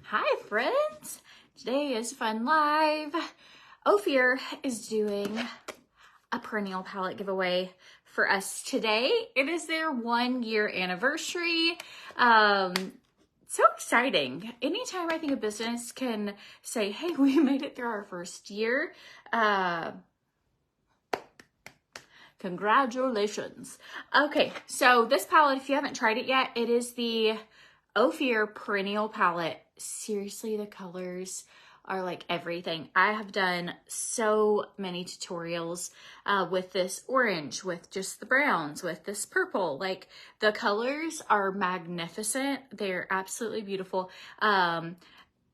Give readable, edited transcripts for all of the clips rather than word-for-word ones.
Hi friends, today is Fun Live. OFIR is doing a perennial palette giveaway for us today. It is their 1-year anniversary. So exciting. Anytime I think a business can say, hey, we made it through our first year, congratulations. Okay, so this palette, if you haven't tried it yet, it is the OFIR perennial palette. Seriously, the colors are like everything. I have done so many tutorials with this orange, with just the browns, with this purple. Like, the colors are magnificent. They're absolutely beautiful.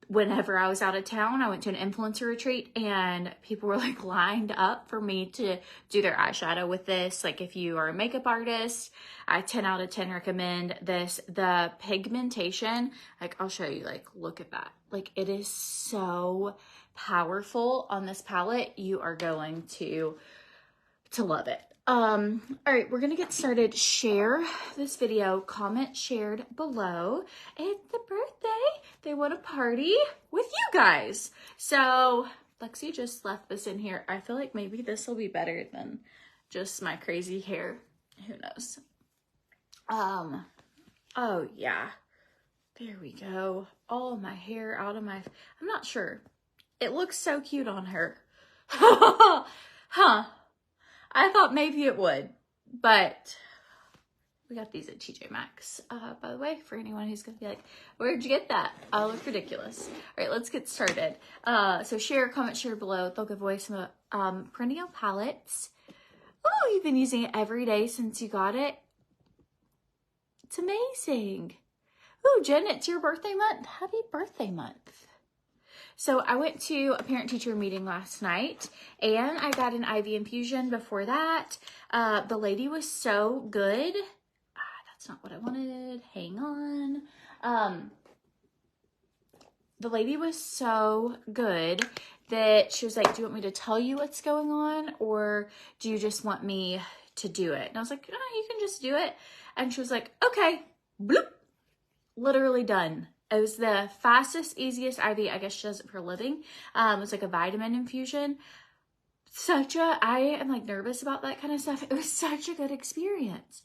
Whenever I was out of town, I went to an influencer retreat and people were like lined up for me to do their eyeshadow with this. Like, if you are a makeup artist, I 10 out of 10 recommend this. The pigmentation, like, I'll show you, like, look at that. Like, it is so powerful on this palette. You are going to love it. All right, we're gonna get started. Share this video, comment shared below. It's the birthday. They want to party with you guys. So Lexi just left this in here. I feel like maybe this will be better than just my crazy hair. Who knows? Oh yeah, there we go. All my hair out of my, I'm not sure. It looks so cute on her. Huh. I thought maybe it would, but we got these at TJ Maxx. By the way, for anyone who's gonna be like, where'd you get that? I look ridiculous. All right, let's get started. So share, comment, share below. They'll give away some perennial palettes. Oh, you've been using it every day since you got it. It's amazing. Oh, Jen, it's your birthday month. Happy birthday month. So I went to a parent-teacher meeting last night and I got an IV infusion before that. The lady was so good. That's not what I wanted. Hang on. The lady was so good that she was like, do you want me to tell you what's going on, or do you just want me to do it? And I was like, no, you can just do it. And she was like, okay, bloop, literally done. It was the fastest, easiest IV. I guess she does it for a living. It was like a vitamin infusion. I am like nervous about that kind of stuff. It was such a good experience.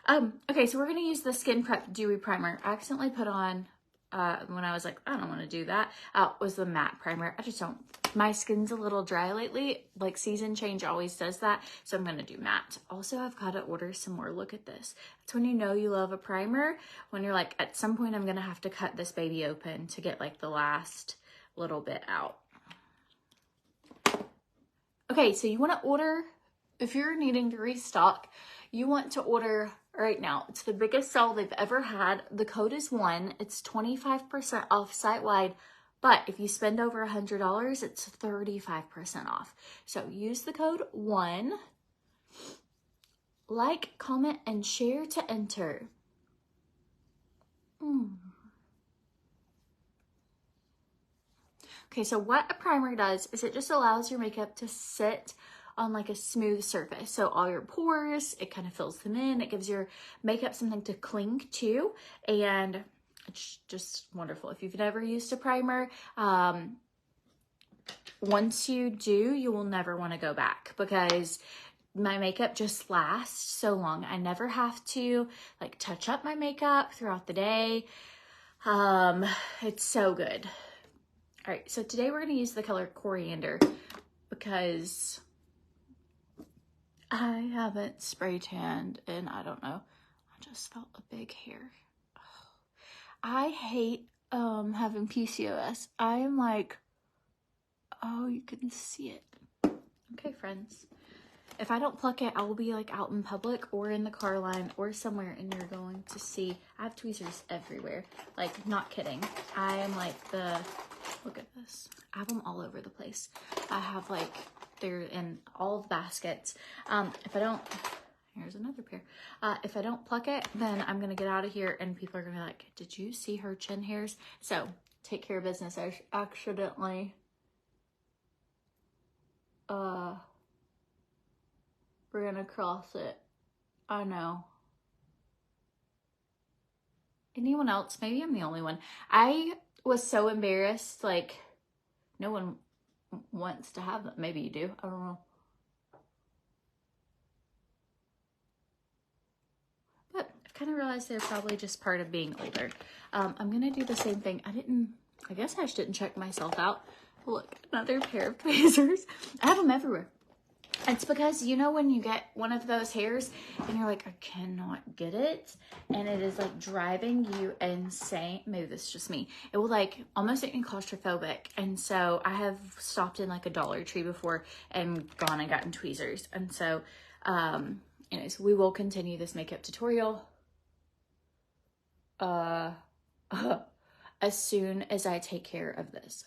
Okay, so we're going to use the Skin Prep Dewy Primer. I accidentally put on, when I was like, I don't want to do that, was the matte primer. I just don't, my skin's a little dry lately. Like, season change always does that. So I'm going to do matte. Also, I've got to order some more. Look at this. That's when you know you love a primer. When you're like, at some point I'm going to have to cut this baby open to get like the last little bit out. Okay, so you want to order, if you're needing to restock, you want to order right now. It's the biggest sale they've ever had. The code is WANN. It's 25% off site-wide, but if you spend over $100, it's 35% off. So use the code WANN. Like, comment, and share to enter. Okay, so what a primer does is it just allows your makeup to sit on like a smooth surface. So all your pores, it kind of fills them in. It gives your makeup something to cling to, and it's just wonderful. If you've never used a primer, once you do, you will never want to go back, because my makeup just lasts so long. I never have to like touch up my makeup throughout the day. It's so good. All right, so today we're going to use the color Coriander because I haven't spray tanned and I don't know. I just felt a big hair. I hate having PCOS. I am like, oh, you can see it. Okay, friends. If I don't pluck it, I will be like out in public or in the car line or somewhere, and you're going to see, I have tweezers everywhere. Like, not kidding. I am like look at this. I have them all over the place. I have like, they're in all the baskets. If I don't, here's another pair. If I don't pluck it, then I'm going to get out of here and people are going to be like, did you see her chin hairs? So take care of business. I accidentally, ran across it. I know. Anyone else? Maybe I'm the only one. I was so embarrassed. Like, no one wants to have them. Maybe you do. I don't know. But I've kind of realized they're probably just part of being older. I'm going to do the same thing. I guess I didn't check myself out. Look, another pair of tweezers. I have them everywhere. It's because, you know, when you get one of those hairs and you're like, I cannot get it, and it is like driving you insane. Maybe this is just me. It will like almost make me claustrophobic. And so I have stopped in like a Dollar Tree before and gone and gotten tweezers. And so, anyways, we will continue this makeup tutorial as soon as I take care of this.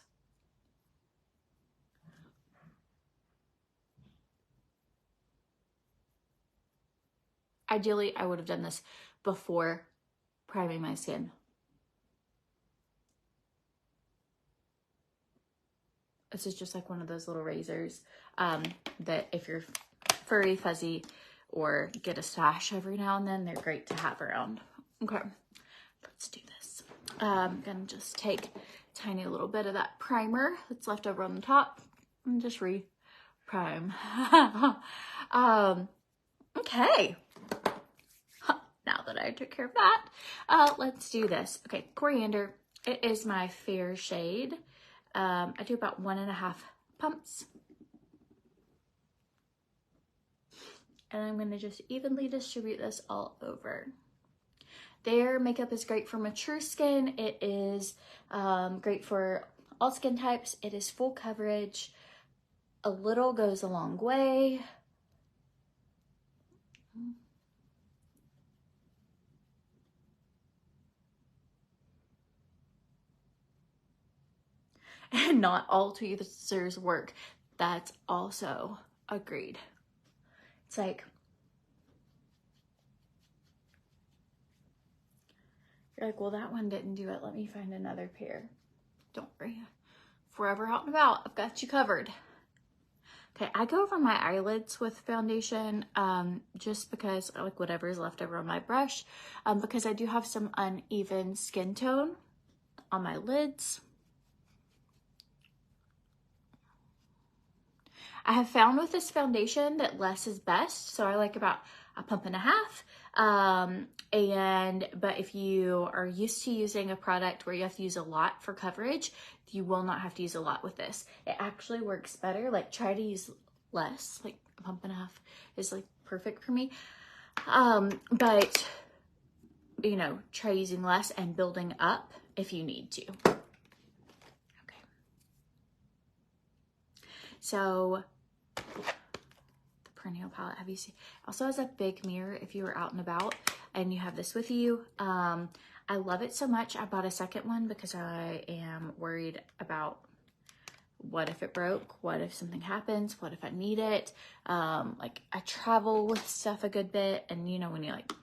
Ideally, I would have done this before priming my skin. This is just like one of those little razors that if you're furry, fuzzy, or get a stash every now and then, they're great to have around. Okay, let's do this. I'm gonna just take a tiny little bit of that primer that's left over on the top and just re-prime. Okay. Now that I took care of that, let's do this. Okay, coriander. It is my fair shade. I do about 1.5 pumps. And I'm going to just evenly distribute this all over. Their makeup is great for mature skin. It is great for all skin types. It is full coverage. A little goes a long way. And not all tweezers work. That's also agreed. It's like, you're like, well, that one didn't do it. Let me find another pair. Don't worry. If we're ever out and about, I've got you covered. Okay, I go over my eyelids with foundation just because I like whatever is left over on my brush because I do have some uneven skin tone on my lids. I have found with this foundation that less is best, so I like about 1.5 pumps. But if you are used to using a product where you have to use a lot for coverage, you will not have to use a lot with this. It actually works better. Like, try to use less, like 1.5 pumps is like perfect for me. But you know, try using less and building up if you need to. Okay. So the perennial palette, have you seen? Also has a big mirror if you were out and about and you have this with you. I love it so much. I bought a second one because I am worried about what if it broke? What if something happens? What if I need it? Like, I travel with stuff a good bit, and you know, when you like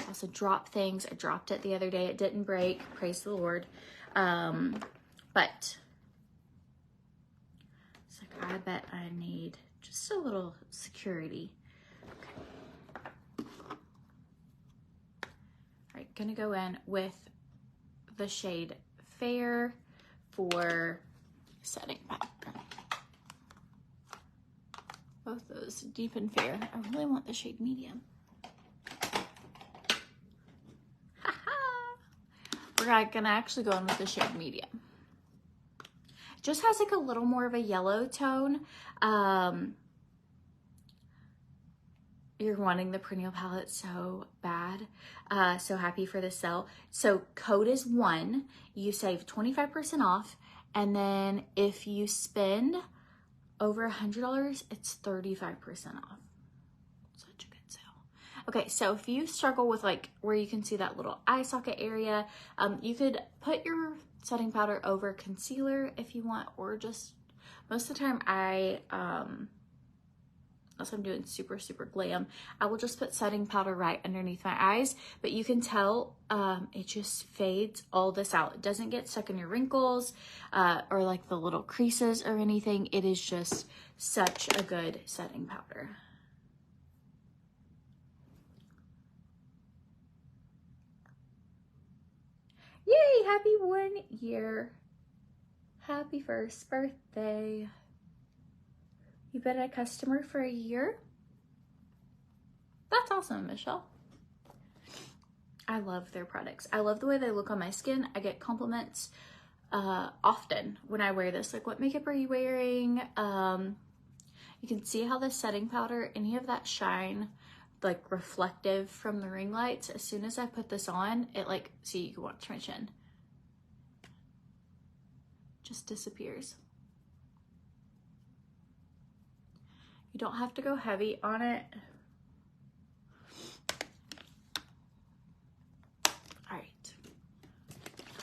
also drop things. I dropped it the other day. It didn't break. Praise the Lord. But it's like, I bet I need just a little security. Okay. All right, gonna go in with the shade Fair for setting powder. Both those deep and fair. I really want the shade medium. We're gonna actually go in with the shade medium. It just has like a little more of a yellow tone. You're wanting the perennial palette so bad. So happy for the sale. So code is 1. You save 25% off. And then if you spend over $100, it's 35% off. Such a good sale. Okay, so if you struggle with like where you can see that little eye socket area, you could put your setting powder over concealer if you want, or just, most of the time unless I'm doing super glam, I will just put setting powder right underneath my eyes, but you can tell it just fades all this out. It doesn't get stuck in your wrinkles or like the little creases or anything. It is just such a good setting powder. Yay, happy 1 year Happy first birthday. You've been a customer for a year? That's awesome, Michelle. I love their products. I love the way they look on my skin. I get compliments often when I wear this. Like, what makeup are you wearing? You can see how the setting powder, any of that shine, like reflective from the ring lights, as soon as I put this on, it like, see, you can watch my chin. Just disappears. You don't have to go heavy on it. All right,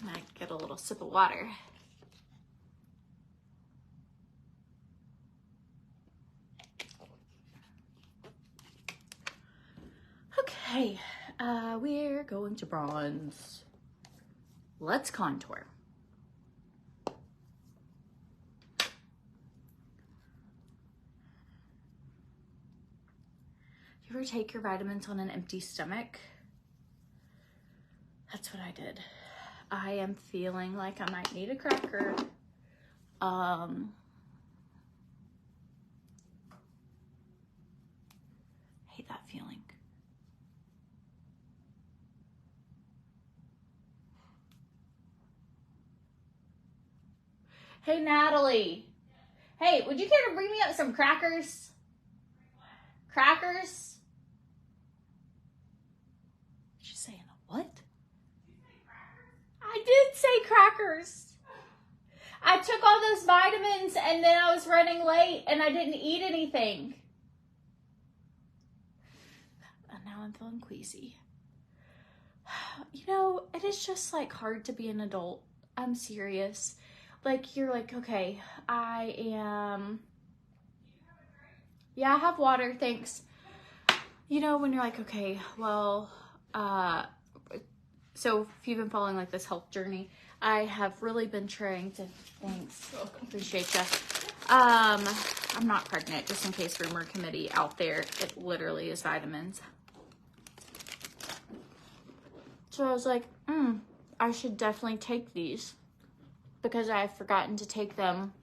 I'm gonna get a little sip of water. Okay, we're going to bronze. Let's contour. You ever take your vitamins on an empty stomach? That's what I did. I am feeling like I might need a cracker. Hate that feeling. Hey, Natalie. Hey, would you care to bring me up some crackers? Crackers? She's saying what? I did say crackers. I took all those vitamins and then I was running late and I didn't eat anything. And now I'm feeling queasy. You know, it is just like hard to be an adult. I'm serious. Like, you're like, okay, I am, yeah, I have water, thanks. You know, when you're like, okay, well, so if you've been following like this health journey, I have really been trying to, thanks, appreciate you. I'm not pregnant, just in case rumor committee out there, it literally is vitamins. So I was like, I should definitely take these, because I have forgotten to take them.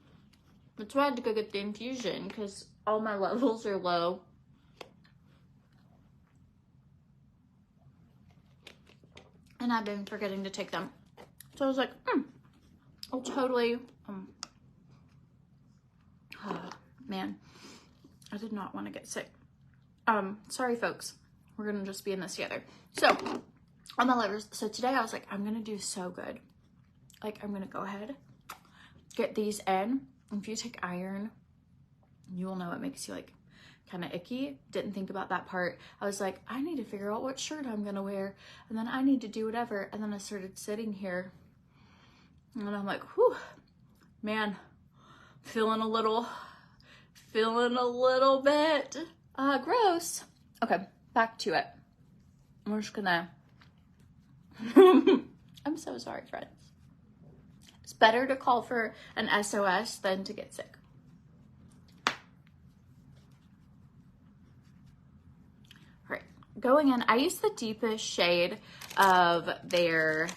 That's why I had to go get the infusion, because all my levels are low. And I've been forgetting to take them. So I was like, I'll totally, man, I did not want to get sick. Sorry folks, we're gonna just be in this together. So, on my levers, so today I was like, I'm gonna do so good. Like, I'm gonna go ahead, get these in. If you take iron, you will know it makes you like kind of icky. Didn't think about that part. I was like, I need to figure out what shirt I'm gonna wear, and then I need to do whatever. And then I started sitting here and I'm like, whew, man, feeling a little bit gross. Okay, back to it. We're just gonna I'm so sorry, friends. It's better to call for an SOS than to get sick. All right, going in, I use the deepest shade of their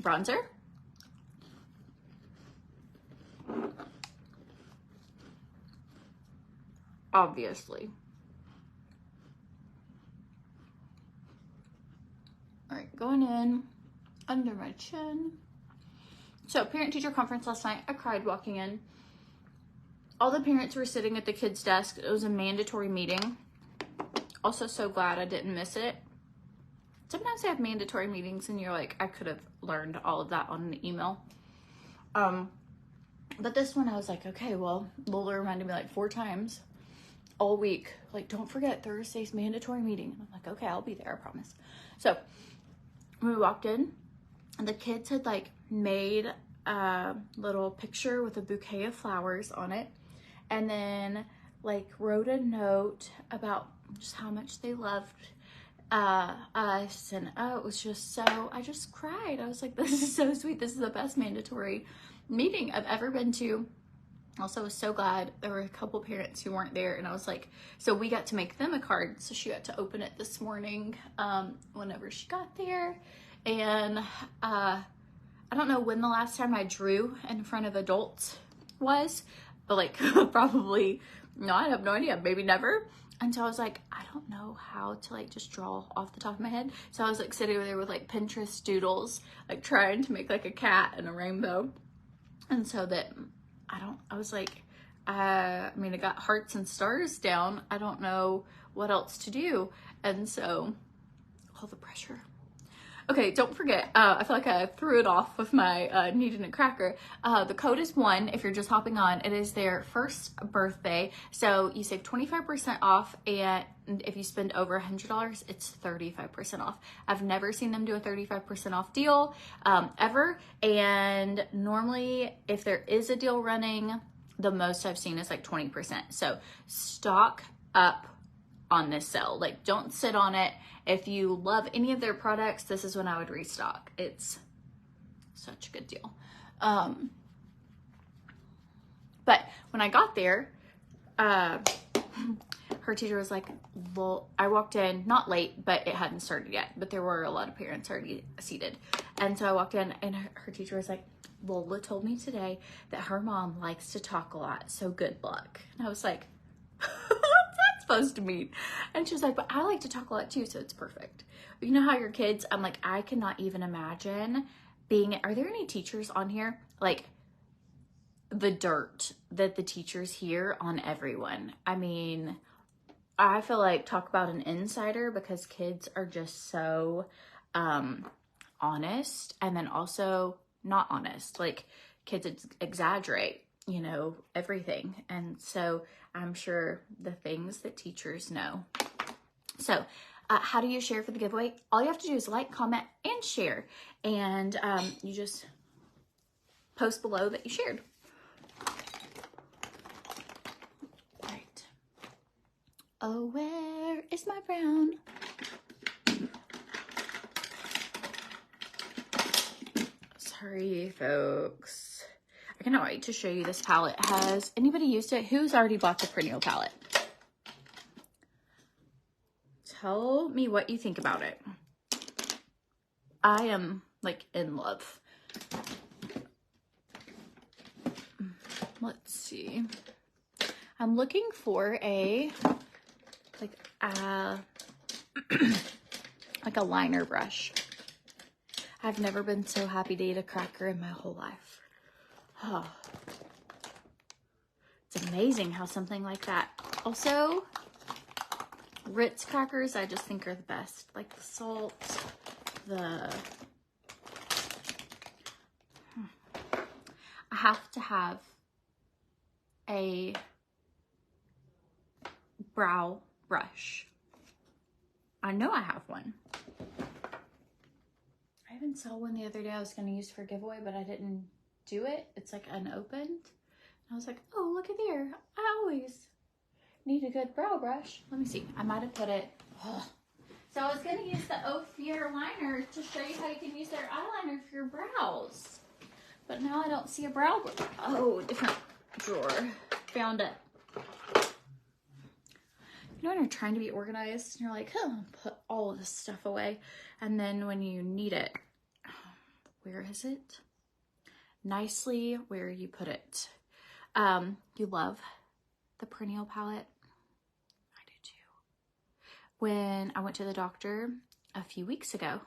bronzer. Obviously. All right, going in under my chin. So, parent-teacher conference last night, I cried walking in. All the parents were sitting at the kids' desk. It was a mandatory meeting. Also, so glad I didn't miss it. Sometimes they have mandatory meetings and you're like, I could have learned all of that on an email. But this one I was like, okay, well, Lola reminded me like 4 times all week. Like, don't forget Thursday's mandatory meeting. I'm like, okay, I'll be there, I promise. So, when we walked in, and the kids had like made a little picture with a bouquet of flowers on it, and then like wrote a note about just how much they loved us, and it was just so, I just cried. I was like, this is so sweet. This is the best mandatory meeting I've ever been to. Also, was so glad there were a couple parents who weren't there, and I was like, so we got to make them a card, so she got to open it this morning whenever she got there. And I I don't know when the last time I drew in front of adults was, but like probably, no, I have no idea, maybe never. And so I was like, I don't know how to like just draw off the top of my head. So I was like sitting over there with like Pinterest doodles, like trying to make like a cat and a rainbow. And so that I was like, I mean, I got hearts and stars down. I don't know what else to do. And so all the pressure. Okay, don't forget, I feel like I threw it off with my needing a cracker. The code is ONE if you're just hopping on. It is their first birthday, so you save 25% off, and if you spend over $100, it's 35% off. I've never seen them do a 35% off deal ever, and normally if there is a deal running, the most I've seen is like 20%. So stock up on this sale. Like, don't sit on it. If you love any of their products, this is when I would restock. It's such a good deal. But when I got there, her teacher was like, well, I walked in, not late, but it hadn't started yet, but there were a lot of parents already seated. And so I walked in and her teacher was like, Lola told me today that her mom likes to talk a lot, so good luck. And I was like, what's that supposed to mean? And she was like, but I like to talk a lot too, so it's perfect. You know how your kids, I'm like, I cannot even imagine being, are there any teachers on here? Like, the dirt that the teachers hear on everyone. I mean, I feel like talk about an insider because kids are just so honest, and then also not honest. Like, kids exaggerate, you know, everything. And so I'm sure the things that teachers know. So how do you share for the giveaway? All you have to do is like, comment, and share. And you just post below that you shared. Right. Oh, where is my brown? Sorry, folks. I cannot wait to show you this palette. Has anybody used it? Who's already bought the perennial palette? Tell me what you think about it. I am like in love. Let's see. I'm looking for a like a liner brush. I've never been so happy to eat a cracker in my whole life. Oh, it's amazing how something like that. Also, Ritz crackers, I just think are the best. Like the salt, I have to have a brow brush. I know I have one. I even saw one the other day I was going to use for a giveaway, but I didn't do it. It's like unopened. And I was like, oh, look at there. I always need a good brow brush. Let me see. I might have put it. Oh. So I was going to use the OFIR liner to show you how you can use their eyeliner for your brows. But now I don't see a brow brush. Oh, different drawer. Found it. You know when you're trying to be organized and you're like, oh, put all of this stuff away. And then when you need it, where is it? Nicely where you put it. You love the perennial palette. I do too. When I went to the doctor a few weeks ago,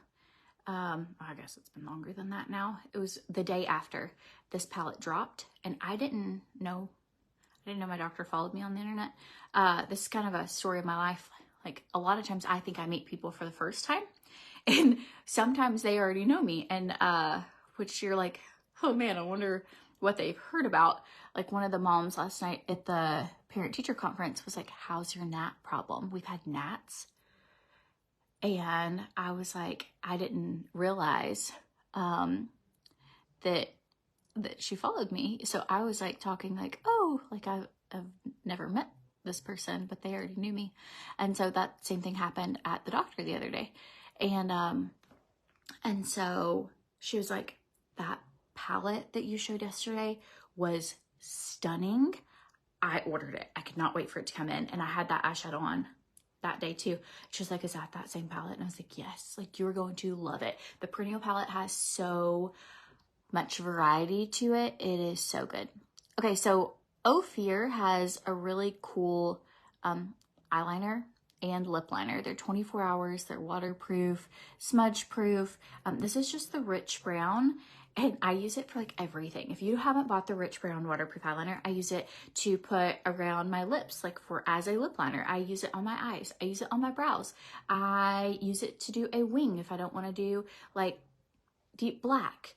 I guess it's been longer than that now. It was the day after this palette dropped, and I didn't know my doctor followed me on the internet. This is kind of a story of my life. Like, a lot of times I think I meet people for the first time, and sometimes they already know me, and which you're like, oh man, I wonder what they've heard about. Like, one of the moms last night at the parent-teacher conference was like, how's your gnat problem? We've had gnats. And I was like, I didn't realize that she followed me. So I was like talking like, oh, like I've never met this person, but they already knew me. And so that same thing happened at the doctor the other day. And so she was like, that palette that you showed yesterday was stunning. I ordered it. I could not wait for it to come in. And I had that eyeshadow on that day too. She was like, is that same palette? And I was like, yes, like, you're going to love it. The perennial palette has so much variety to it. It is so good. Okay, so OFIR has a really cool eyeliner and lip liner. They're 24 hours, they're waterproof, smudge proof. This is just the rich brown, and I use it for like everything. If you haven't bought the rich brown waterproof eyeliner, I use it to put around my lips, like as a lip liner. I use it on my eyes. I use it on my brows. I use it to do a wing if I don't want to do like deep black.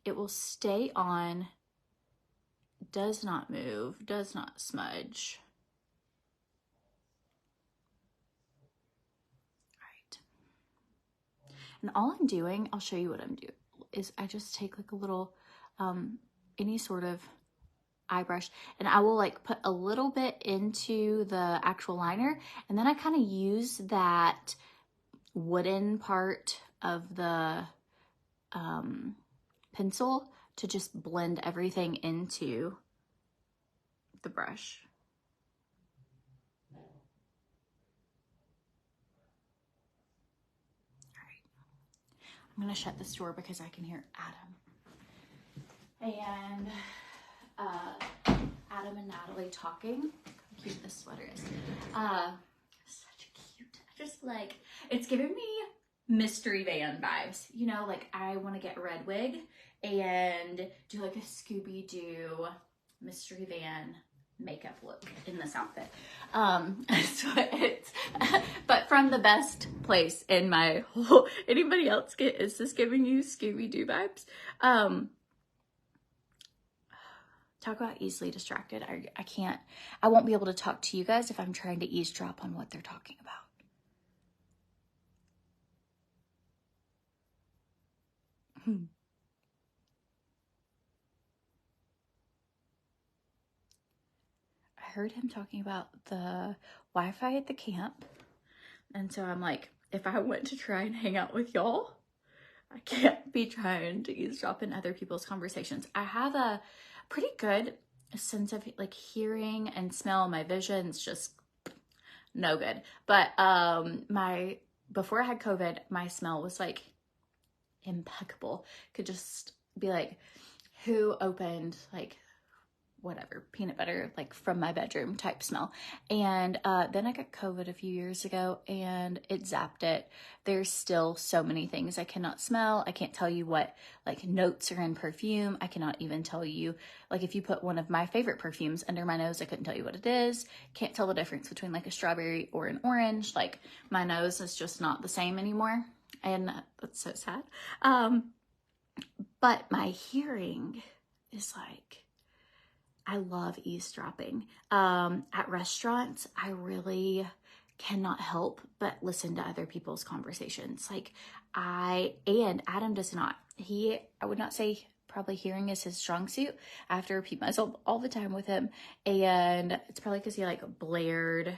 It will stay on, does not move, does not smudge. And all I'm doing, I'll show you what I'm doing, is I just take like a little, any sort of eye brush, and I will like put a little bit into the actual liner, and then I kind of use that wooden part of the pencil to just blend everything into the brush. I'm gonna shut this door because I can hear Adam. And Adam and Natalie talking. How cute this sweater is. Such cute. I just like, it's giving me mystery van vibes. You know, like I want to get a red wig and do like a Scooby-Doo mystery van makeup look in this outfit. So but from the best place in my whole, anybody else is this giving you Scooby-Doo vibes? Talk about easily distracted. I won't be able to talk to you guys if I'm trying to eavesdrop on what they're talking about. I heard him talking about the Wi-Fi at the camp. And so I'm like, if I went to try and hang out with y'all, I can't be trying to eavesdrop in other people's conversations. I have a pretty good sense of like hearing and smell. My vision's just no good. But before I had COVID, my smell was like impeccable. Could just be like, who opened like whatever, peanut butter, like from my bedroom type smell. And then I got COVID a few years ago and it zapped it. There's still so many things I cannot smell. I can't tell you what like notes are in perfume. I cannot even tell you, like if you put one of my favorite perfumes under my nose, I couldn't tell you what it is. Can't tell the difference between like a strawberry or an orange. Like my nose is just not the same anymore. And that's so sad. But my hearing is like, I love eavesdropping. At restaurants, I really cannot help but listen to other people's conversations. Like and Adam does not. I would not say probably hearing is his strong suit. I have to repeat myself all the time with him. And it's probably because he like blared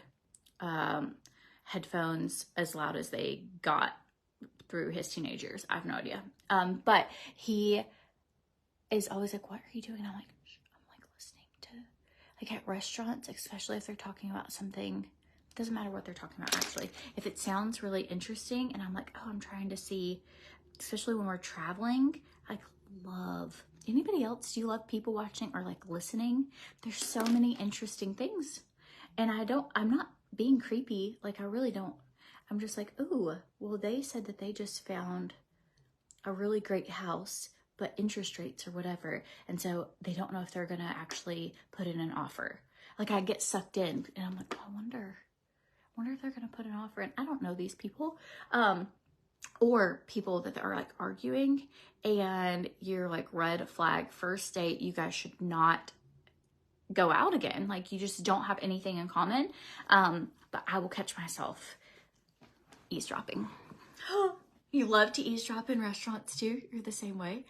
headphones as loud as they got through his teenage years. I have no idea. But he is always like, what are you doing? And I'm like, like at restaurants, especially if they're talking about something, it doesn't matter what they're talking about actually. If it sounds really interesting and I'm like, oh, I'm trying to see, especially when we're traveling, I love, anybody else, do you love people watching or like listening? There's so many interesting things. And I'm not being creepy. Like I really don't. I'm just like, ooh, well, they said that they just found a really great house, but interest rates or whatever. And so they don't know if they're going to actually put in an offer. Like I get sucked in and I'm like, oh, I wonder if they're going to put an offer in. I don't know these people. Or people that are like arguing and you're like, red flag, first date, you guys should not go out again. Like you just don't have anything in common. But I will catch myself eavesdropping. You love to eavesdrop in restaurants too? You're the same way?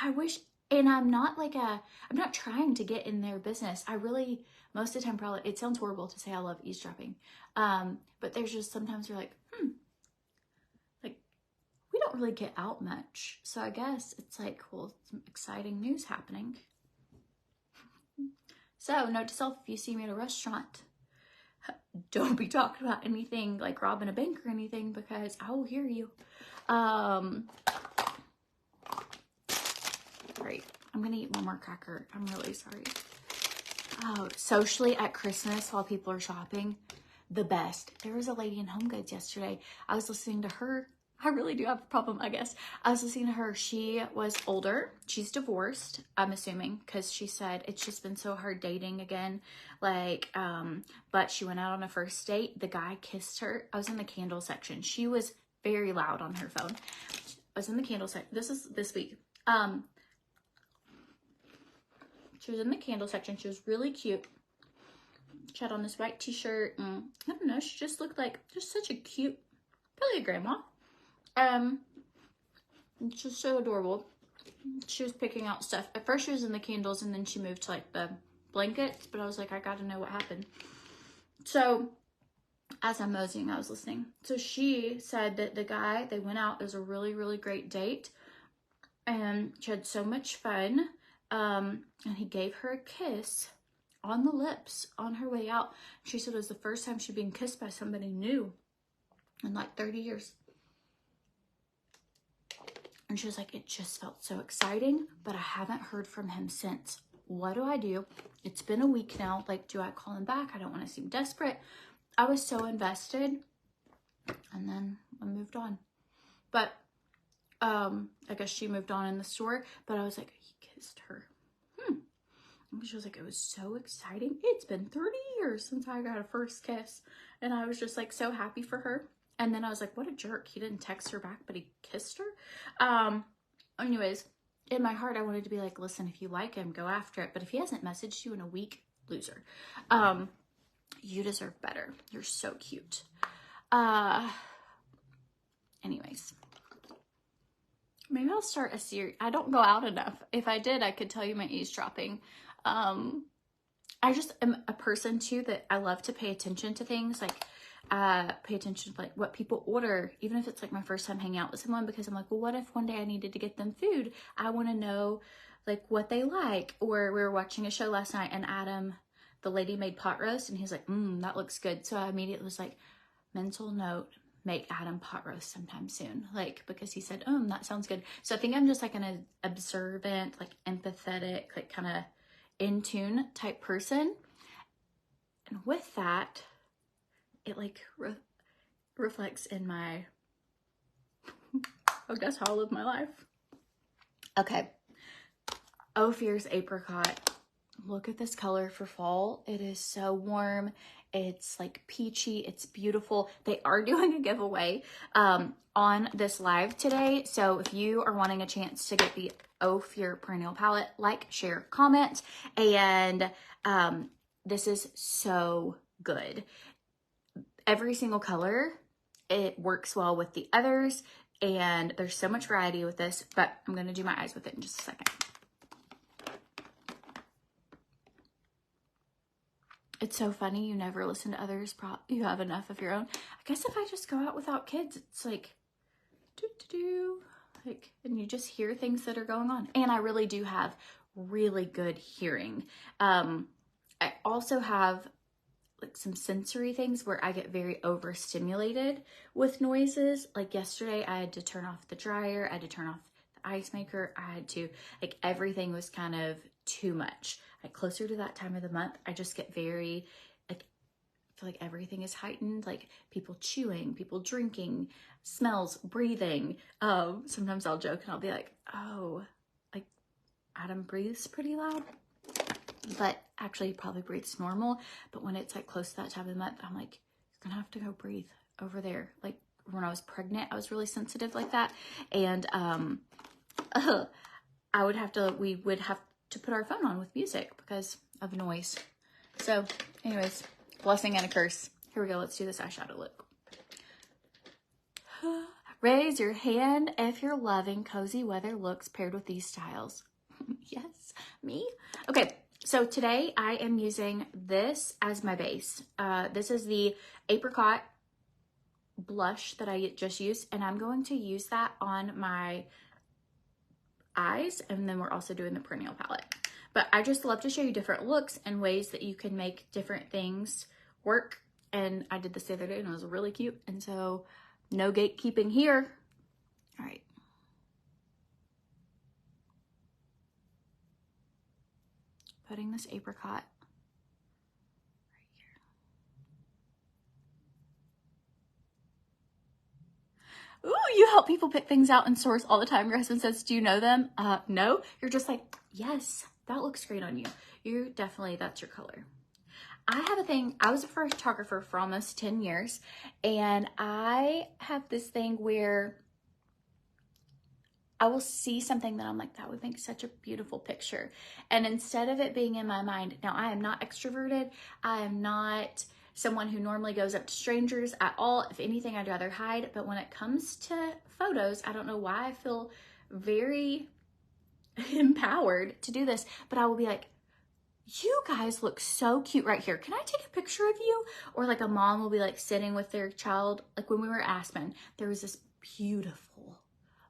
I wish, and I'm not trying to get in their business. I really, most of the time probably, it sounds horrible to say I love eavesdropping. But there's just sometimes you're like, like we don't really get out much. So I guess it's like, well, some exciting news happening. So note to self, if you see me at a restaurant, don't be talking about anything like robbing a bank or anything because I will hear you. Great. I'm gonna eat one more cracker. I'm really sorry. Oh, socially at Christmas while people are shopping, the best. There was a lady in Home Goods yesterday. I was listening to her. I really do have a problem, I guess. I was listening to her. She was older. She's divorced, I'm assuming, because she said it's just been so hard dating again. Like, but she went out on a first date. The guy kissed her. I was in the candle section. She was very loud on her phone. I was in the candle section. This is this week. She was in the candle section. She was really cute. She had on this white t-shirt. I don't know. She just looked like just such a cute, probably a grandma. Just so adorable. She was picking out stuff. At first she was in the candles and then she moved to like the blankets, but I was like, I gotta know what happened. So as I'm moseying, I was listening. So she said that the guy, they went out, it was a really, really great date and she had so much fun. And he gave her a kiss on the lips on her way out. She said it was the first time she'd been kissed by somebody new in like 30 years. And she was like, it just felt so exciting, but I haven't heard from him since. What do I do? It's been a week now. Like, do I call him back? I don't want to seem desperate. I was so invested. And then I moved on. But I guess she moved on in the store. But I was like, he kissed her. And she was like, it was so exciting. It's been 30 years since I got a first kiss. And I was just like so happy for her. And then I was like, what a jerk. He didn't text her back, but he kissed her. Anyways, in my heart, I wanted to be like, listen, if you like him, go after it. But if he hasn't messaged you in a week, loser. You deserve better. You're so cute. Anyways, maybe I'll start a series. I don't go out enough. If I did, I could tell you my eavesdropping. I just am a person too that I love to pay attention to things, like pay attention to like what people order, even if it's like my first time hanging out with someone, because I'm like, well, what if one day I needed to get them food? I want to know like what they like. Or we were watching a show last night and Adam, the lady, made pot roast and he's like, that looks good. So I immediately was like, mental note, make Adam pot roast sometime soon, like, because he said, that sounds good. So I think I'm just like an observant, like empathetic, like kind of in tune type person. And with that, it like reflects in my, I guess, how I live my life. Okay. OFIR's apricot. Look at this color for fall. It is so warm. It's like peachy. It's beautiful. They are doing a giveaway on this live today. So if you are wanting a chance to get the OFIR perennial palette, like, share, comment. And this is so good. Every single color, it works well with the others. And there's so much variety with this, but I'm going to do my eyes with it in just a second. It's so funny. You never listen to others. You have enough of your own. I guess if I just go out without kids, it's like, like, and you just hear things that are going on. And I really do have really good hearing. I also have like some sensory things where I get very overstimulated with noises. Like yesterday, I had to turn off the dryer. I had to turn off the ice maker. I had to, like, everything was kind of too much. Like closer to that time of the month, I just get very, like, I feel like everything is heightened, like people chewing, people drinking, smells, breathing. Sometimes I'll joke and I'll be like, oh, like Adam breathes pretty loud, but actually he probably breathes normal. But when it's like close to that time of the month, I'm like, you're gonna have to go breathe over there. Like when I was pregnant, I was really sensitive like that. And we would have to put our phone on with music because of noise. So anyways, blessing and a curse. Here we go. Let's do this eyeshadow look. Raise your hand if you're loving cozy weather looks paired with these styles. Yes, me. Okay, so today I am using this as my base. This is the apricot blush that I just used, and I'm going to use that on my eyes, and then we're also doing the perennial palette. But I just love to show you different looks and ways that you can make different things work And I did this the other day and it was really cute. And so no gatekeeping here. All right. Putting this apricot right here. Ooh, you help people pick things out in stores all the time. Your husband says, do you know them? No. You're just like, yes, that looks great on you. You're definitely, that's your color. I have a thing, I was a photographer for almost 10 years, and I have this thing where I will see something that I'm like, that would make such a beautiful picture. And instead of it being in my mind, now I am not extroverted. I am not someone who normally goes up to strangers at all. If anything, I'd rather hide. But when it comes to photos, I don't know why I feel very empowered to do this, but I will be like, you guys look so cute right here. Can I take a picture of you? Or like a mom will be like sitting with their child. Like when we were at Aspen, there was this beautiful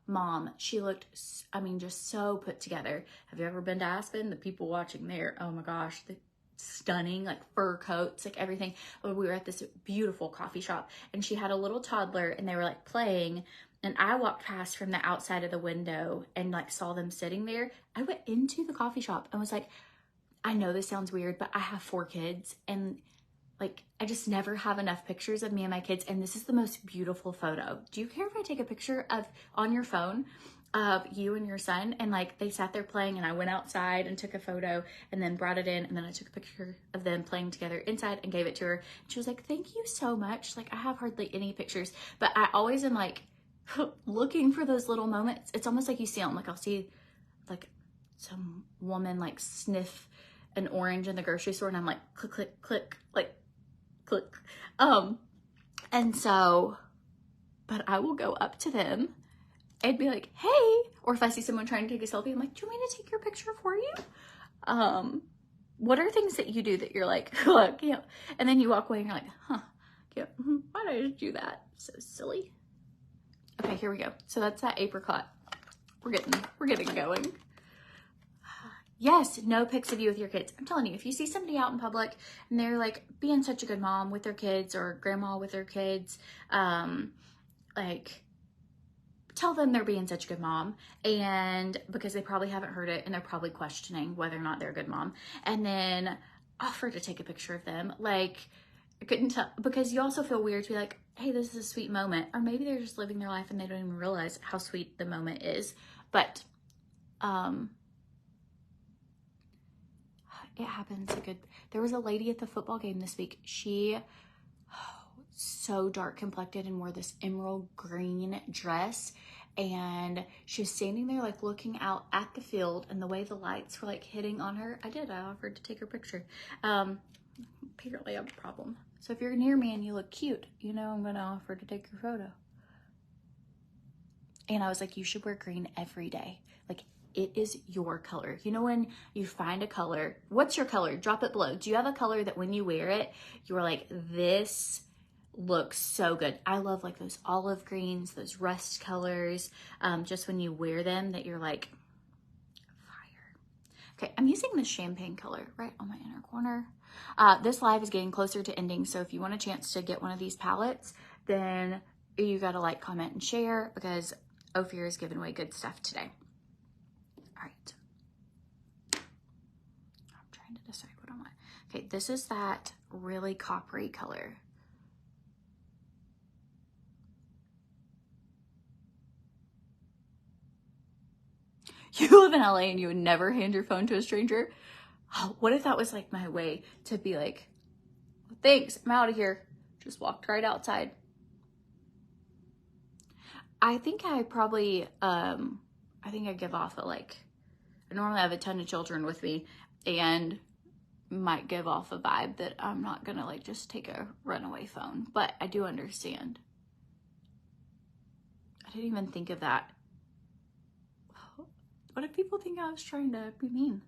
mom. She looked, I mean, just so put together. Have you ever been to Aspen? The people watching there, oh my gosh, the stunning, like fur coats, like everything. We were at this beautiful coffee shop and she had a little toddler and they were like playing. And I walked past from the outside of the window and like saw them sitting there. I went into the coffee shop and was like, I know this sounds weird, but I have 4 kids and like, I just never have enough pictures of me and my kids. And this is the most beautiful photo. Do you care if I take a picture of on your phone of you and your son? And like, they sat there playing and I went outside and took a photo and then brought it in. And then I took a picture of them playing together inside and gave it to her. And she was like, thank you so much. Like I have hardly any pictures, but I always am like looking for those little moments. It's almost like you see them. Like I'll see like some woman like sniff an orange in the grocery store and I'm like, click, click, click, like click. And so, but I will go up to them and be like, hey, or if I see someone trying to take a selfie, I'm like, do you want me to take your picture for you? What are things that you do that you're like, look, you know, and then you walk away and you're like, huh, yeah, why did I just do that? So silly. Okay, here we go. So that's that apricot. We're getting going. Yes, no pics of you with your kids. I'm telling you, if you see somebody out in public and they're like being such a good mom with their kids or grandma with their kids, like tell them they're being such a good mom, and because they probably haven't heard it and they're probably questioning whether or not they're a good mom, and then offer to take a picture of them. Like I couldn't tell, because you also feel weird to be like, hey, this is a sweet moment, or maybe they're just living their life and they don't even realize how sweet the moment is. But it happens. There was a lady at the football game this week. She, so dark complected and wore this emerald green dress. And she was standing there like looking out at the field, and the way the lights were like hitting on her, I offered to take her picture. Apparently I have a problem. So if you're near me and you look cute, you know I'm gonna offer to take your photo. And I was like, you should wear green every day. Like, it is your color. You know, when you find a color, what's your color? Drop it below. Do you have a color that when you wear it, you're like, this looks so good? I love like those olive greens, those rust colors. Just when you wear them that you're like, fire. Okay, I'm using this champagne color right on my inner corner. This live is getting closer to ending. So if you want a chance to get one of these palettes, then you gotta like, comment, and share, because OFIR is giving away good stuff today. All right. I'm trying to decide what I want. Okay, this is that really coppery color. You live in LA and you would never hand your phone to a stranger? Oh, what if that was like my way to be like, thanks, I'm out of here. Just walked right outside. I think I probably, I think I give off a like, I normally have a ton of children with me and might give off a vibe that I'm not gonna like just take a runaway phone, but I do understand. I didn't even think of that. What if people think I was trying to be mean?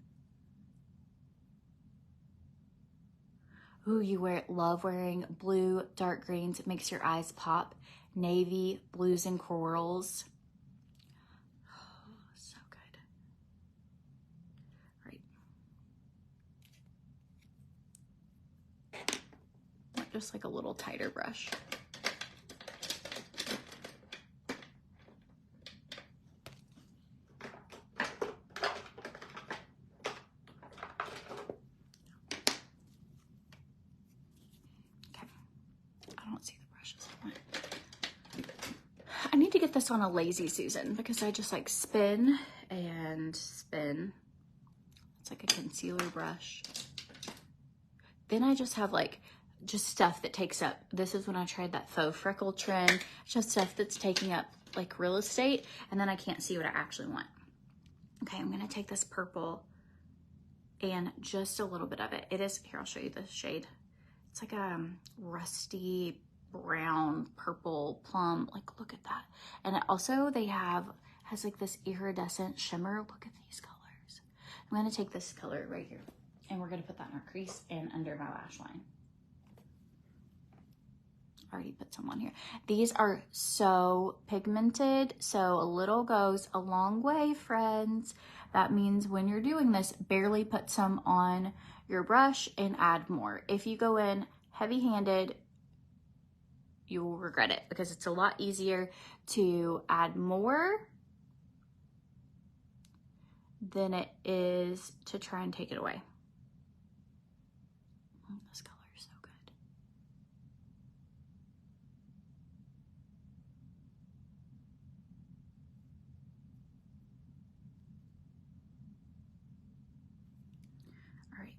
Ooh, you love wearing blue, dark greens. It makes your eyes pop. Navy, blues, and corals. Oh, so good. Right. just like a little tighter brush. I need to get this on a lazy Susan because I just like spin and spin. It's like a concealer brush. Then I just have like just stuff that takes up. This is when I tried that faux freckle trend. Just stuff that's taking up like real estate, and then I can't see what I actually want. Okay, I'm gonna take this purple and just a little bit of it. It is, here, I'll show you the shade. It's like a rusty brown, purple, plum, like look at that. And it also, has like this iridescent shimmer. Look at these colors. I'm gonna take this color right here and we're gonna put that in our crease and under my lash line. Already put some on here. These are so pigmented, so a little goes a long way, friends. That means when you're doing this, barely put some on your brush and add more. If you go in heavy-handed, you will regret it because it's a lot easier to add more than it is to try and take it away. This color is so good. All right.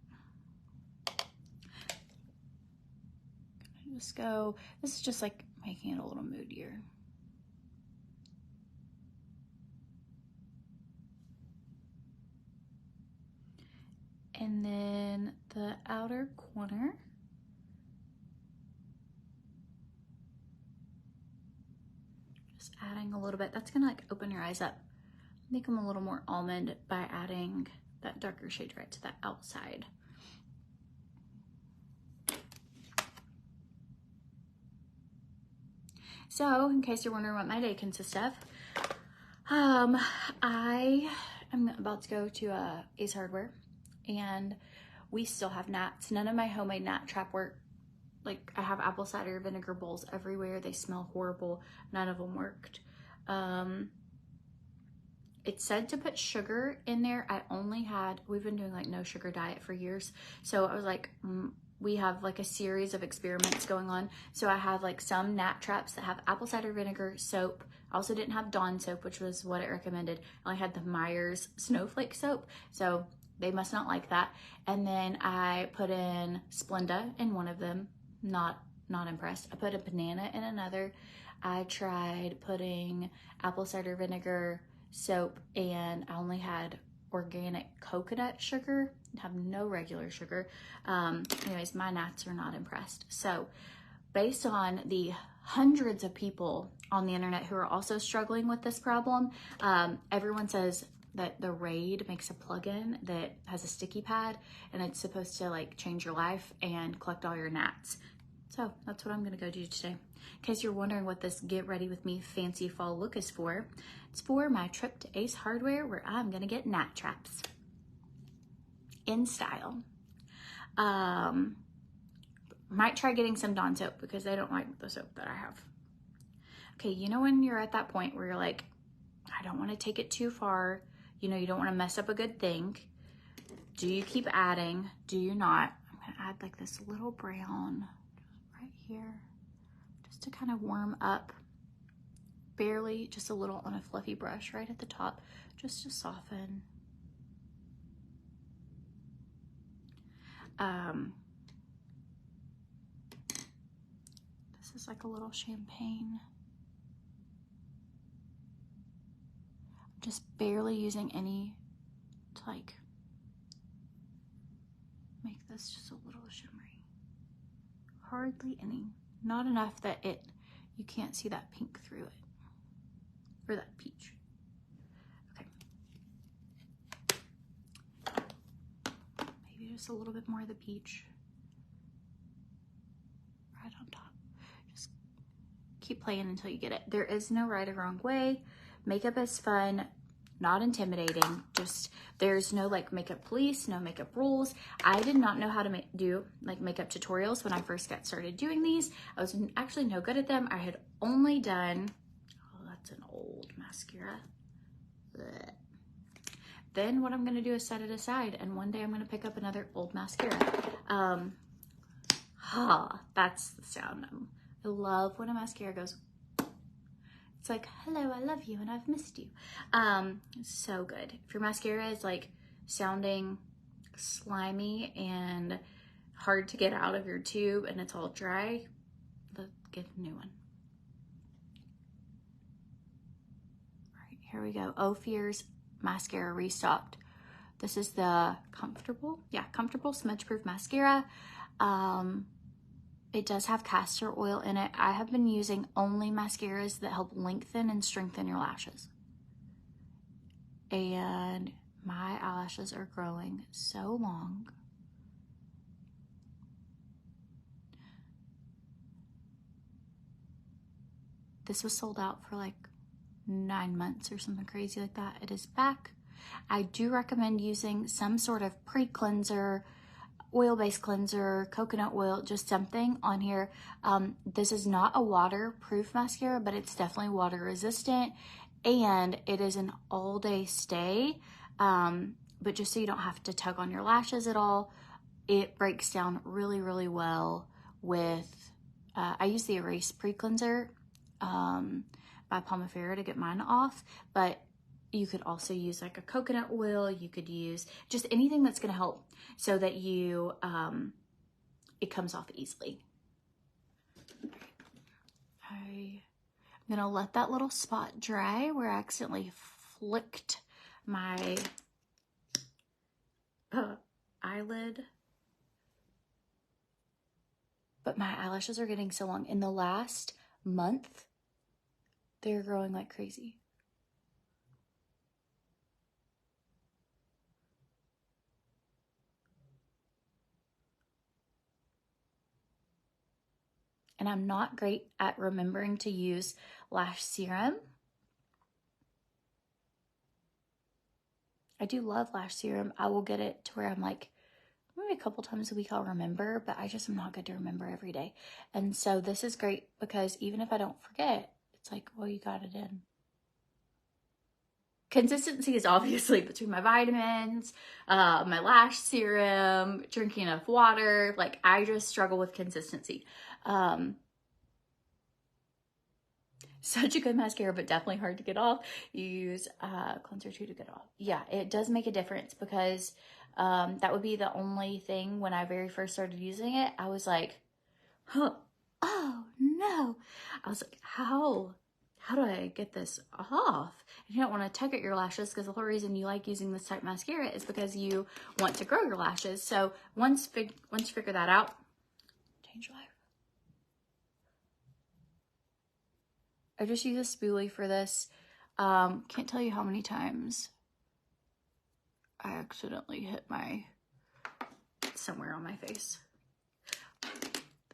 Just go, this is just like making it a little moodier. And then the outer corner. Just adding a little bit. That's gonna like open your eyes up. Make them a little more almond by adding that darker shade right to the outside. So, in case you're wondering what my day consists of, I am about to go to Ace Hardware, and we still have gnats. None of my homemade gnat trap work. Like, I have apple cider vinegar bowls everywhere. They smell horrible. None of them worked. It said to put sugar in there. We've been doing like no sugar diet for years. So I was like, we have like a series of experiments going on. So I have like some gnat traps that have apple cider vinegar, soap. I also didn't have Dawn soap, which was what it recommended. I only had the Myers Snowflake soap. So they must not like that. And then I put in Splenda in one of them. Not impressed. I put a banana in another. I tried putting apple cider vinegar, soap, and I only had organic coconut sugar. Have no regular sugar. Anyways, my gnats are not impressed. So based on the hundreds of people on the internet who are also struggling with this problem, everyone says that the Raid makes a plugin that has a sticky pad, and it's supposed to like change your life and collect all your gnats. So that's what I'm gonna go do today. In case you're wondering what this get ready with me fancy fall look is for, it's for my trip to Ace Hardware where I'm gonna get gnat traps in style. Might try getting some Dawn soap because they don't like the soap that I have. Okay, you know when you're at that point where you're like, I don't want to take it too far, you know, you don't want to mess up a good thing. Do you keep adding? Do you not? I'm gonna add like this little brown right here just to kind of warm up, barely, just a little on a fluffy brush right at the top, just to soften. This is like a little champagne. I'm just barely using any to like make this just a little shimmery. Hardly any. Not enough that you can't see that pink through it. Or that peach. Okay. Maybe just a little bit more of the peach. Right on top. Just keep playing until you get it. There is no right or wrong way. Makeup is fun. not intimidating. Just, there's no like makeup police, no makeup rules. I did not know how to do like makeup tutorials when I first got started doing these. I was actually no good at them. I had only done, oh, that's an old mascara. Blech. Then what I'm gonna do is set it aside, and one day I'm gonna pick up another old mascara. That's the sound. I love when a mascara goes. It's like, hello, I love you, and I've missed you. It's so good. If your mascara is like sounding slimy and hard to get out of your tube and it's all dry, get a new one. All right, here we go. OFIR's mascara restocked. This is the Comfortable Smudge Proof Mascara. It does have castor oil in it. I have been using only mascaras that help lengthen and strengthen your lashes. And my eyelashes are growing so long. This was sold out for like 9 months or something crazy like that. It is back. I do recommend using some sort of pre-cleanser, oil-based cleanser, coconut oil, just something on here. This is not a waterproof mascara, but it's definitely water resistant, and it is an all-day stay. But just so you don't have to tug on your lashes at all, it breaks down really, really well with, I use the Erase Pre-Cleanser by POMIFERA to get mine off, but you could also use like a coconut oil. You could use just anything that's going to help so that you, it comes off easily. I'm going to let that little spot dry where I accidentally flicked my eyelid. But my eyelashes are getting so long. In the last month, they're growing like crazy. And I'm not great at remembering to use lash serum. I do love lash serum. I will get it to where I'm like, maybe a couple times a week I'll remember, but I just am not good to remember every day. And so this is great because even if I don't forget, it's like, well, you got it in. Consistency is obviously between my vitamins, my lash serum, drinking enough water. Like, I just struggle with consistency. Such a good mascara, but definitely hard to get off. You use cleanser too to get off. Yeah, it does make a difference because that would be the only thing when I very first started using it. I was like, huh, oh no. I was like, how do I get this off? And you don't want to tug at your lashes because the whole reason you like using this type of mascara is because you want to grow your lashes. So once you figure that out, change your life. I just use a spoolie for this. Can't tell you how many times I accidentally hit somewhere on my face.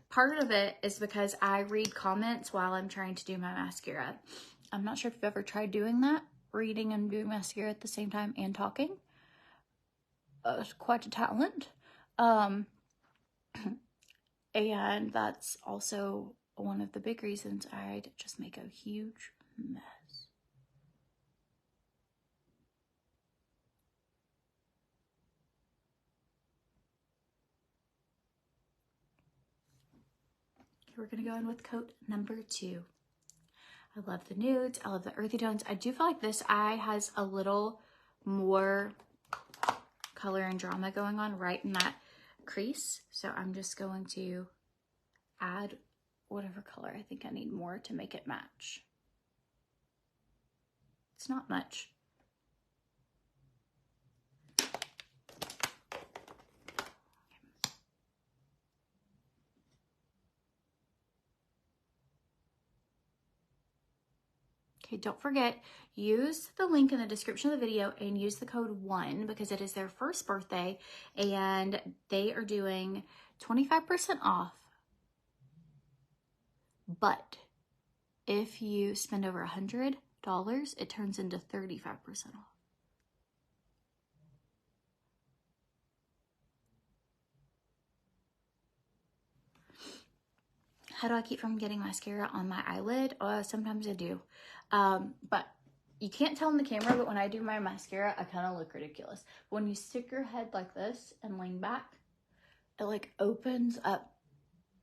Part of it is because I read comments while I'm trying to do my mascara. I'm not sure if you've ever tried doing that, reading and doing mascara at the same time and talking. It's quite a talent. And that's also one of the big reasons I'd just make a huge mess. Okay, we're gonna go in with coat number 2. I love the nudes, I love the earthy tones. I do feel like this eye has a little more color and drama going on right in that crease. So I'm just going to add whatever color I think I need more to make it match. It's not much. Okay, don't forget, use the link in the description of the video and use the code ONE because it is their first birthday and they are doing 25% off. But if you spend over $100, it turns into 35% off. how do I keep from getting mascara on my eyelid? Sometimes I do. But you can't tell in the camera, but when I do my mascara, I kind of look ridiculous. When you stick your head like this and lean back, it like opens up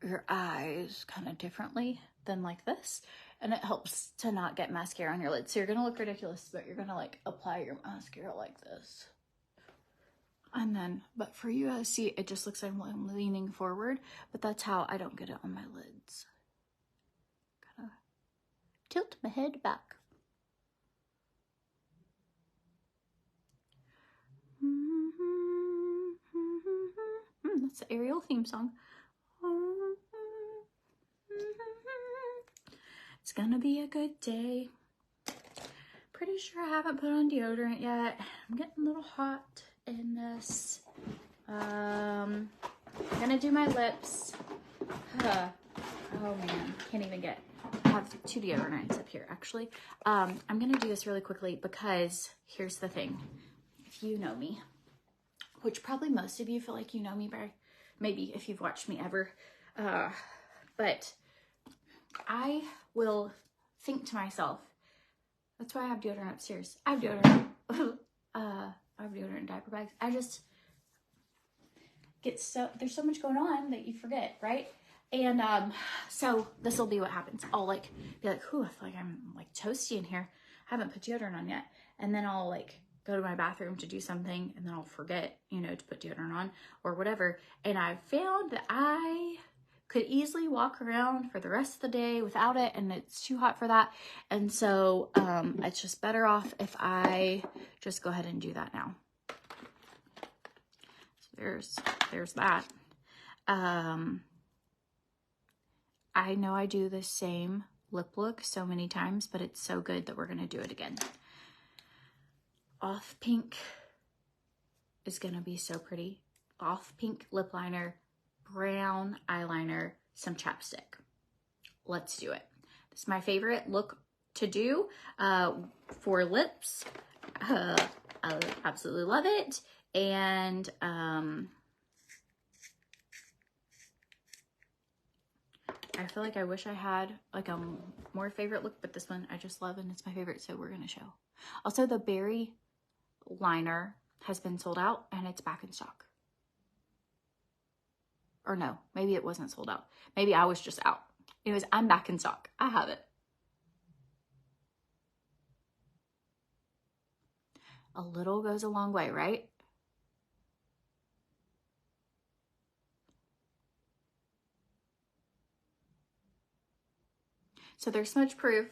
your eyes kind of differently than like this. And it helps to not get mascara on your lids. So you're going to look ridiculous, but you're going to like apply your mascara like this. And then, but for you guys, see, it just looks like I'm leaning forward, but that's how I don't get it on my lids. Kind of tilt my head back. That's the Ariel theme song. It's gonna be a good day. Pretty sure I haven't put on deodorant yet. I'm getting a little hot in this. I'm gonna do my lips. Oh man, can't even get. I have 2 deodorants up here actually. I'm gonna do this really quickly because here's the thing. If you know me, which probably most of you feel like you know me by maybe if you've watched me ever, but I will think to myself, that's why I have deodorant upstairs. I have deodorant. I have deodorant in diaper bags. I just get there's so much going on that you forget, right? And so this will be what happens. I'll like be like, "Ooh, I feel like I'm like toasty in here. I haven't put deodorant on yet." And then I'll like go to my bathroom to do something, and then I'll forget, you know, to put deodorant on or whatever. And I've found that I could easily walk around for the rest of the day without it, and it's too hot for that. And so it's just better off if I just go ahead and do that now. So there's that. I know I do the same lip look so many times, but it's so good that we're gonna do it again. Off pink is gonna be so pretty. Off pink lip liner, brown eyeliner, some chapstick. Let's do it. This is my favorite look to do for lips. I absolutely love it. And I feel like I wish I had like a more favorite look, but this one I just love and it's my favorite, so we're gonna show. Also, the berry liner has been sold out and it's back in stock. Or no, maybe it wasn't sold out. Maybe I was just out. Anyways, I'm back in stock. I have it. A little goes a long way, right? So they're smudge proof.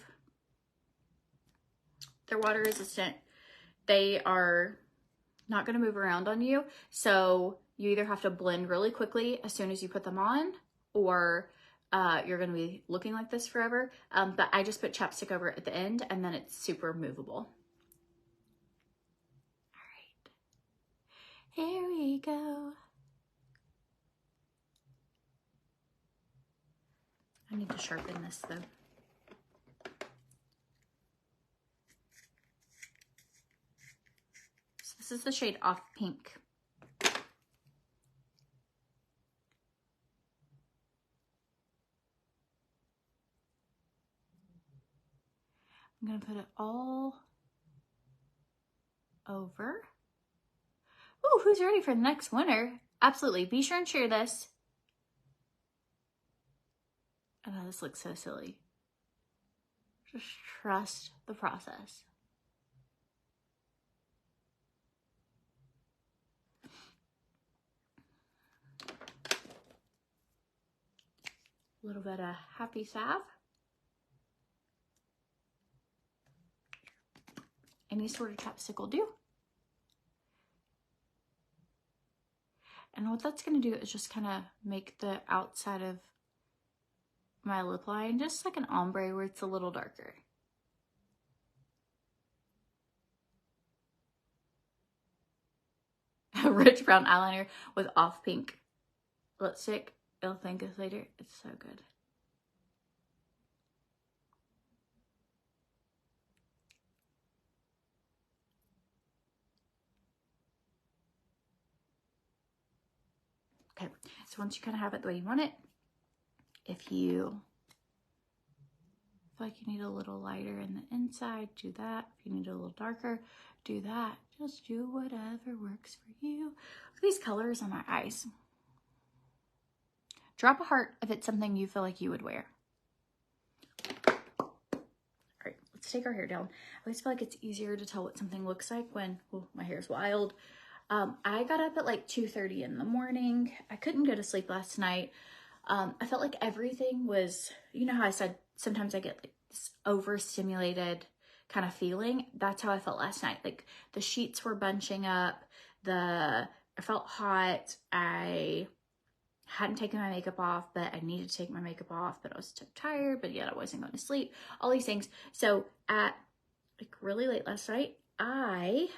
They're water resistant. They are not going to move around on you. So you either have to blend really quickly as soon as you put them on, or you're going to be looking like this forever. But I just put chapstick over it at the end, and then it's super movable. All right. Here we go. I need to sharpen this though. So this is the shade Off Pink. I'm gonna put it all over. Ooh, who's ready for the next winner? Absolutely. Be sure and share this. I know this looks so silly. Just trust the process. A little bit of Happy Salve. Any sort of chapstick will do. And what that's going to do is just kind of make the outside of my lip line just like an ombre where it's a little darker. A rich brown eyeliner with Off Pink lipstick. You'll thank us later. It's so good. Okay, so once you kind of have it the way you want it, If you feel like you need a little lighter in the inside, do that. If you need a little darker, do that. Just do whatever works for you. Look at these colors on my eyes. Drop a heart if it's something you feel like you would wear. All right, let's take our hair down. I always feel like it's easier to tell what something looks like when my hair's wild. I got up at like 2:30 in the morning. I couldn't go to sleep last night. I felt like everything was, you know how I said sometimes I get like this overstimulated kind of feeling. That's how I felt last night. Like the sheets were bunching up. I felt hot. I hadn't taken my makeup off, but I needed to take my makeup off, but I was too tired, but yet I wasn't going to sleep. All these things. So at like really late last night, I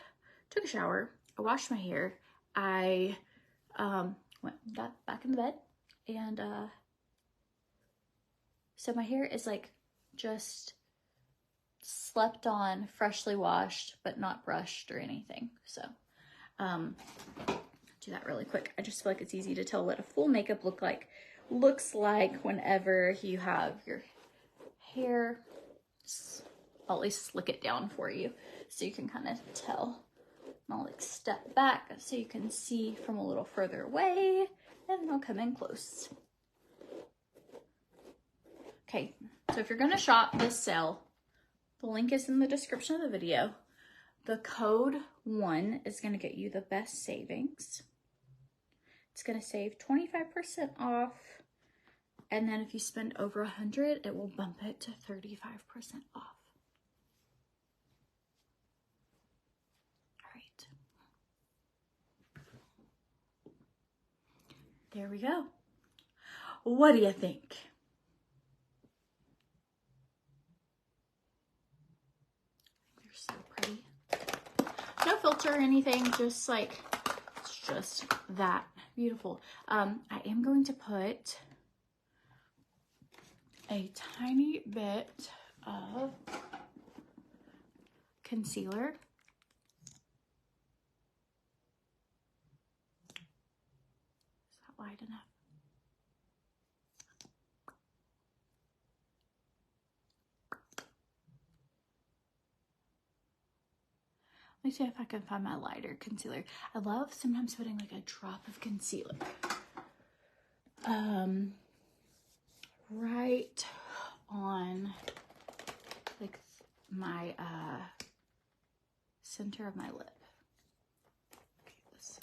took a shower. I washed my hair. I got back in the bed, and so my hair is like just slept on, freshly washed, but not brushed or anything. So do that really quick. I just feel like it's easy to tell what a full makeup looks like whenever you have your hair. I'll at least slick it down for you so you can kind of tell. I'll like step back so you can see from a little further away, and then I'll come in close. Okay, so if you're gonna shop this sale, the link is in the description of the video. The code 1 is gonna get you the best savings. It's gonna save 25% off, and then if you spend over 100, it will bump it to 35% off. There we go. What do you think? They're so pretty. No filter or anything, just like, it's just that beautiful. I am going to put a tiny bit of concealer. Wide enough. Let me see if I can find my lighter concealer. I love sometimes putting like a drop of concealer right on like my center of my lip. Okay, this.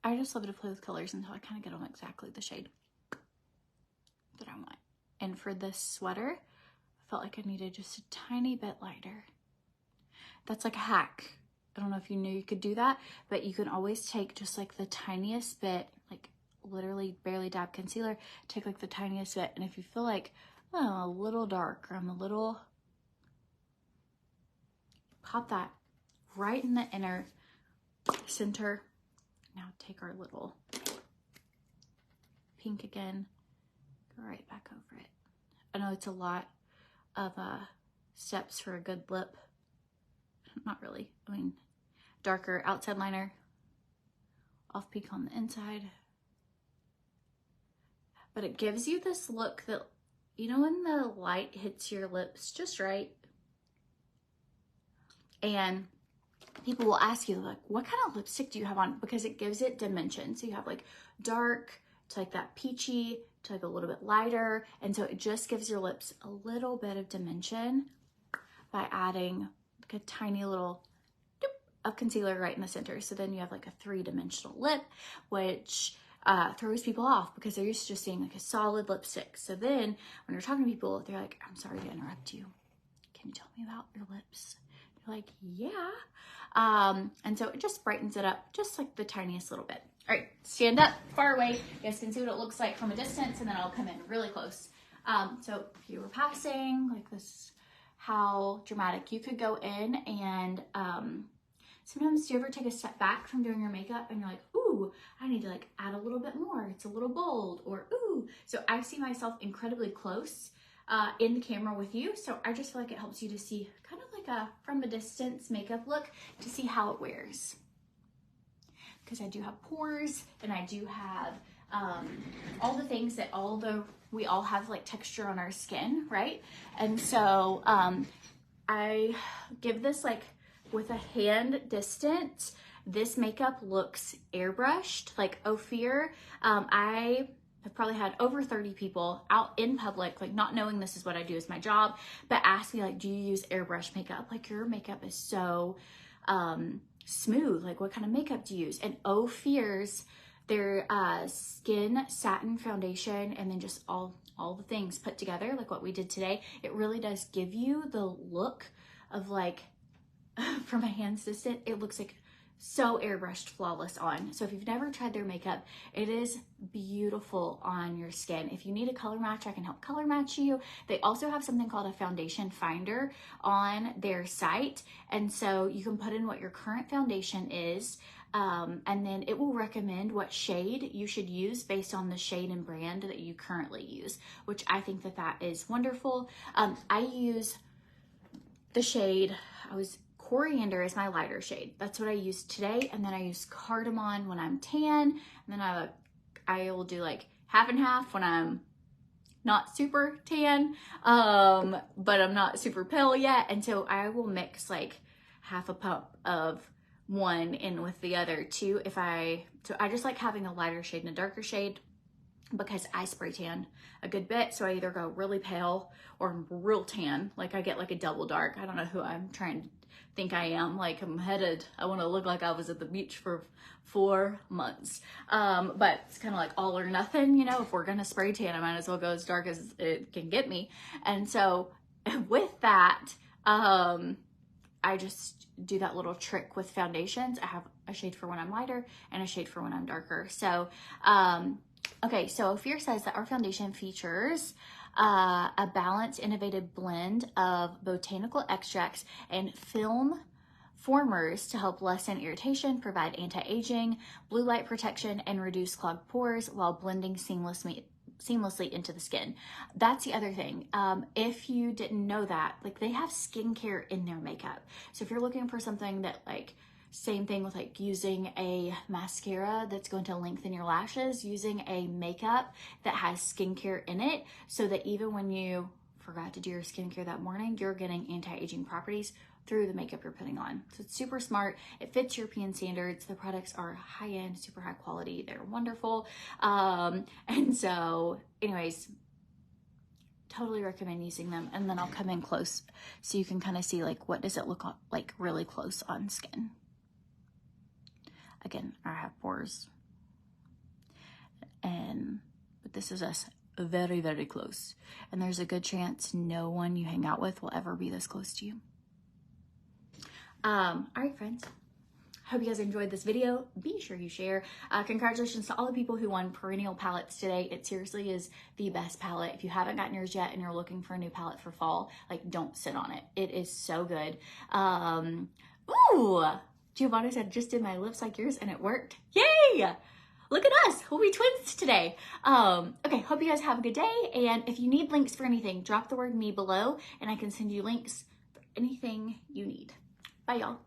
I just love to play with colors until I kind of get them exactly the shade that I want. And for this sweater, I felt like I needed just a tiny bit lighter. That's like a hack. I don't know if you knew you could do that, but you can always take just like the tiniest bit, like literally barely dab concealer, take like the tiniest bit. And if you feel like, oh, I'm a little dark or I'm a little, pop that right in the inner center. Now take our little pink again, go right back over it. I know it's a lot of steps for a good lip. Not really. I mean, darker outside liner, off peak on the inside. But it gives you this look that, you know, when the light hits your lips just right, and people will ask you like, what kind of lipstick do you have on? Because it gives it dimension. So you have like dark to like that peachy to like a little bit lighter. And so it just gives your lips a little bit of dimension by adding like a tiny little doop of concealer right in the center. So then you have like a 3-dimensional lip, which throws people off because they're used to just seeing like a solid lipstick. So then when you're talking to people, they're like, I'm sorry to interrupt you. Can you tell me about your lips? You're like, yeah. And so it just brightens it up just like the tiniest little bit. All right, stand up far away. You guys can see what it looks like from a distance, and then I'll come in really close. So if you were passing, like this is how dramatic you could go in. And sometimes do you ever take a step back from doing your makeup and you're like, ooh, I need to like add a little bit more. It's a little bold, or ooh. So I see myself incredibly close. in the camera with you. So I just feel like it helps you to see kind of like a from a distance makeup look to see how it wears. Because I do have pores and I do have all the things that we all have like texture on our skin, right? And so I give this like with a hand distance. This makeup looks airbrushed, like OFIR. I have probably had over 30 people out in public, like not knowing this is what I do as my job, but ask me like, do you use airbrush makeup? Like your makeup is so smooth. Like what kind of makeup do you use? And OFIR's, their skin satin foundation and then just all the things put together, like what we did today, it really does give you the look of like, from a hand distance, it looks like so airbrushed, flawless on. So if you've never tried their makeup, it is beautiful on your skin. If you need a color match, I can help color match you. They also have something called a foundation finder on their site. And so you can put in what your current foundation is, and then it will recommend what shade you should use based on the shade and brand that you currently use, which I think that is wonderful. I use the shade, Coriander is my lighter shade. That's what I use today. And then I use cardamom when I'm tan. And then I will do like half and half when I'm not super tan, but I'm not super pale yet. And so I will mix like half a pump of one in with the other too. So I just like having a lighter shade and a darker shade because I spray tan a good bit. So I either go really pale or real tan. Like I get like a double dark. I don't know who I'm trying to think I am. Like I want to look like I was at the beach for 4 months. But it's kind of like all or nothing, you know, if we're going to spray tan, I might as well go as dark as it can get me. And so with that, I just do that little trick with foundations. I have a shade for when I'm lighter and a shade for when I'm darker. So, okay, so OFIR says that our foundation features a balanced, innovative blend of botanical extracts and film formers to help lessen irritation, provide anti-aging, blue light protection, and reduce clogged pores while blending seamlessly into the skin. That's the other thing. If you didn't know that, like they have skincare in their makeup. So if you're looking for something that like, same thing with like using a mascara that's going to lengthen your lashes, using a makeup that has skincare in it so that even when you forgot to do your skincare that morning, you're getting anti-aging properties through the makeup you're putting on. So it's super smart. It fits European standards. The products are high-end, super high quality. They're wonderful. And so anyways, totally recommend using them. And then I'll come in close so you can kind of see like what does it look like really close on skin. Again, I have pores, but this is us very, very close. And there's a good chance no one you hang out with will ever be this close to you. All right, friends. Hope you guys enjoyed this video. Be sure you share. Congratulations to all the people who won perennial palettes today. It seriously is the best palette. If you haven't gotten yours yet and you're looking for a new palette for fall, like don't sit on it. It is so good. Ooh! Giovanna said, just did my lips like yours and it worked. Yay! Look at us. We'll be twins today. Okay, hope you guys have a good day. And if you need links for anything, drop the word me below and I can send you links for anything you need. Bye, y'all.